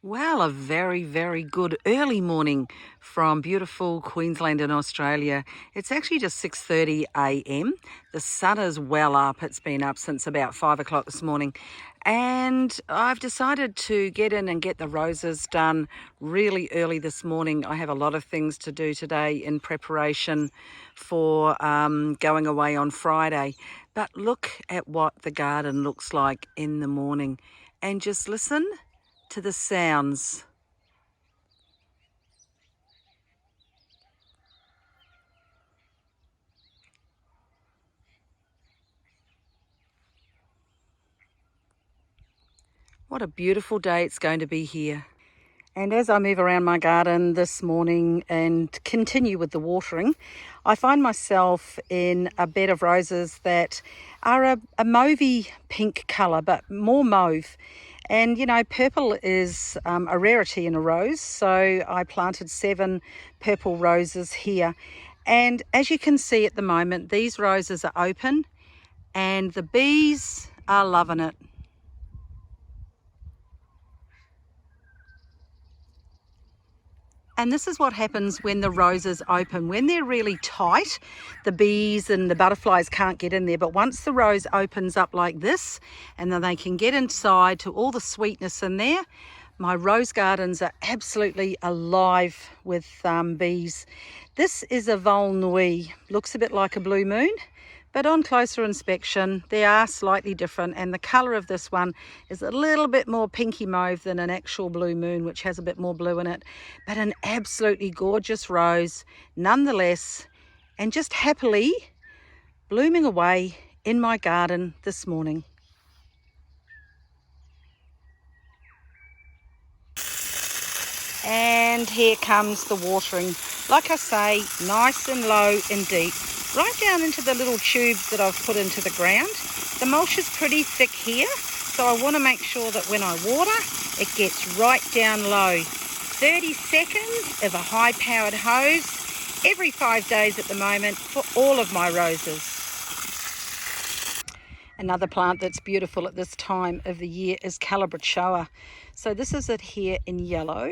Well, a very, very good early morning from beautiful Queensland in Australia. It's actually just 6:30 a.m. The sun is well up. It's been up since about 5 o'clock this morning. And I've decided to get in and get the roses done really early this morning. I have a lot of things to do today in preparation for going away on Friday. But look at what the garden looks like in the morning. And just listen to the sounds. What a beautiful day it's going to be here. And as I move around my garden this morning and continue with the watering, I find myself in a bed of roses that are a mauvey pink colour, but more mauve. And you know, purple is a rarity in a rose, so I planted 7 purple roses here. And as you can see at the moment, these roses are open and the bees are loving it. And this is what happens when the roses open. When they're really tight, the bees and the butterflies can't get in there. But once the rose opens up like this, and then they can get inside to all the sweetness in there, my rose gardens are absolutely alive with bees. This is a vol nuit. Looks a bit like a blue moon, but on closer inspection, they are slightly different. And the colour of this one is a little bit more pinky mauve than an actual blue moon, which has a bit more blue in it. But an absolutely gorgeous rose, nonetheless, and just happily blooming away in my garden this morning. And here comes the watering. Like I say, nice and low and deep, right down into the little tubes that I've put into the ground. The mulch is pretty thick here, so I want to make sure that when I water, it gets right down low. 30 seconds of a high-powered hose every 5 days at the moment for all of my roses. Another plant that's beautiful at this time of the year is Calathea. So this is it here in yellow.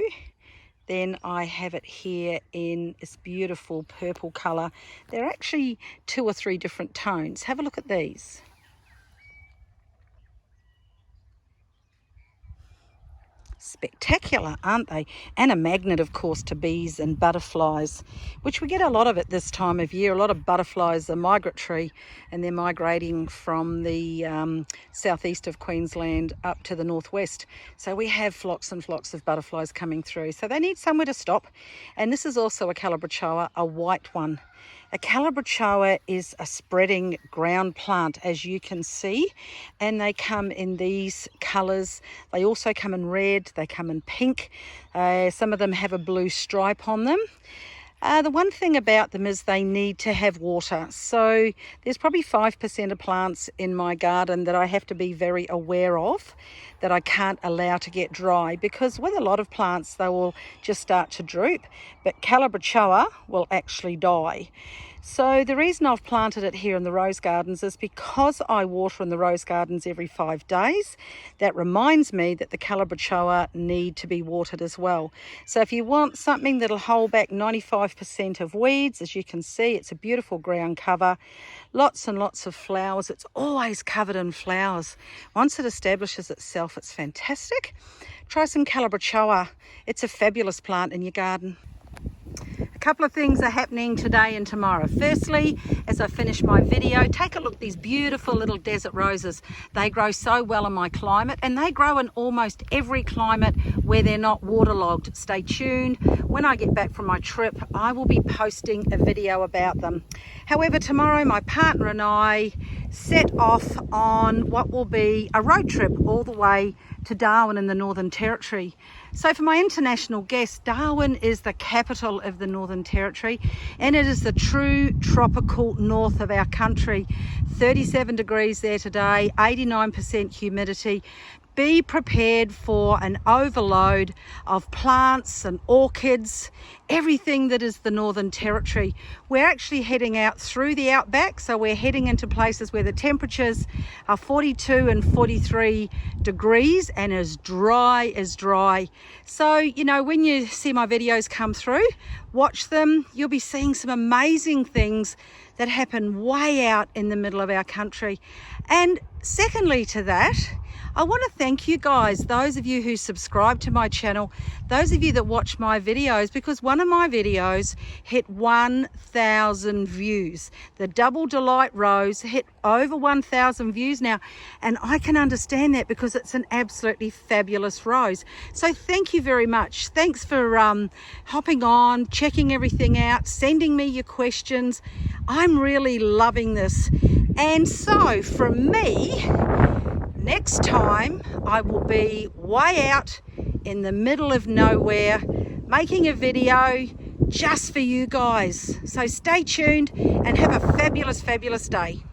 Then I have it here in this beautiful purple colour. They're actually 2 or 3 different tones. Have a look at these. Spectacular, aren't they? And a magnet, of course, to bees and butterflies, which we get a lot of at this time of year. A lot of butterflies are migratory, and they're migrating from the southeast of Queensland up to the northwest. So we have flocks and flocks of butterflies coming through. So they need somewhere to stop. And this is also a Calathea, a white one. A Calathea is a spreading ground plant, as you can see, and they come in these colours. They also come in red, they come in pink. Some of them have a blue stripe on them. The one thing about them is they need to have water. So there's probably 5% of plants in my garden that I have to be very aware of, that I can't allow to get dry, because with a lot of plants, they will just start to droop, but Calathea will actually die. So the reason I've planted it here in the rose gardens is because I water in the rose gardens every 5 days. That reminds me that the Calathea need to be watered as well. So if you want something that'll hold back 95% of weeds, as you can see, it's a beautiful ground cover. Lots and lots of flowers. It's always covered in flowers. Once it establishes itself, it's fantastic. Try some Calathea. It's a fabulous plant in your garden. A couple of things are happening today and tomorrow. Firstly, as I finish my video, take a look at these beautiful little desert roses. They grow so well in my climate, and they grow in almost every climate where they're not waterlogged. Stay tuned. When I get back from my trip, I will be posting a video about them. However, tomorrow my partner and I set off on what will be a road trip all the way to Darwin in the Northern Territory. So for my international guests, Darwin is the capital of the Northern Territory, and it is the true tropical north of our country. 37 degrees there today, 89% humidity, be prepared for an overload of plants and orchids, everything that is the Northern Territory. We're actually heading out through the outback, so we're heading into places where the temperatures are 42 and 43 degrees and as dry as dry. So, you know, when you see my videos come through, watch them. You'll be seeing some amazing things that happen way out in the middle of our country. And secondly to that, I want to thank you guys, those of you who subscribe to my channel, those of you that watch my videos, because one of my videos hit 1,000 views. The Double Delight Rose hit over 1,000 views now, and I can understand that because it's an absolutely fabulous rose. So thank you very much. Thanks for hopping on, checking everything out, sending me your questions. I'm really loving this. And so from me, next time I will be way out in the middle of nowhere making a video just for you guys. So stay tuned and have a fabulous, fabulous day.